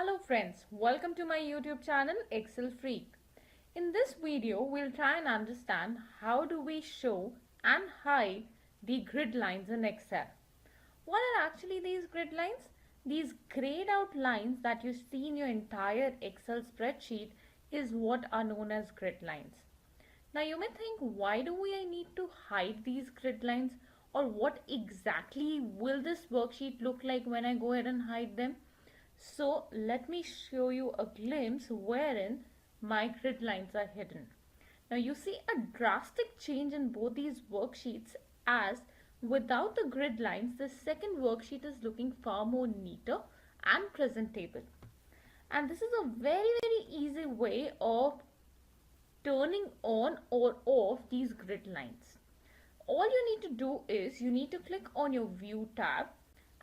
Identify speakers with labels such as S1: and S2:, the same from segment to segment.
S1: Hello friends, welcome to my YouTube channel Excel Freak. In this video, we'll try and understand how do we show and hide the grid lines in Excel. What are actually these grid lines? These grayed out lines that you see in your entire Excel spreadsheet is what are known as grid lines. Now you may think, why do we need to hide these grid lines, or what exactly will this worksheet look like when I go ahead and hide them? So let me show you a glimpse wherein my grid lines are hidden. Now you see a drastic change in both these worksheets, as without the grid lines, the second worksheet is looking far more neater and presentable. And this is a very easy way of turning on or off these grid lines. All you need to do is you need to click on your view tab,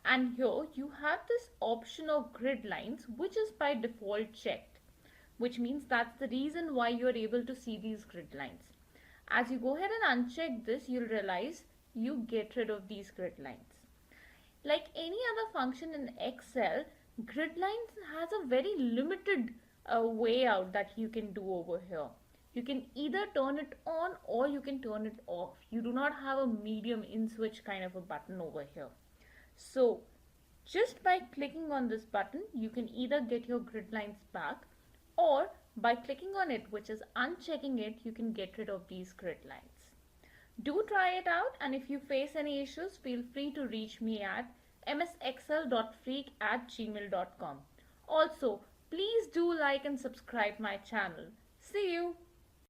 S1: and here you have this option of grid lines, which is by default checked, which means that's the reason why you're able to see these grid lines. As you go ahead and uncheck this, you'll realize you get rid of these grid lines. Like any other function in Excel, grid lines has a very limited way out that you can do over here. You can either turn it on or you can turn it off. You do not have a medium in switch kind of a button over here. So just by clicking on this button, you can either get your grid lines back, or by clicking on it, which is unchecking it, you can get rid of these grid lines. Do try it out, and if you face any issues, feel free to reach me at msexcel.freak@gmail.com. Also, please do like and subscribe my channel. See you.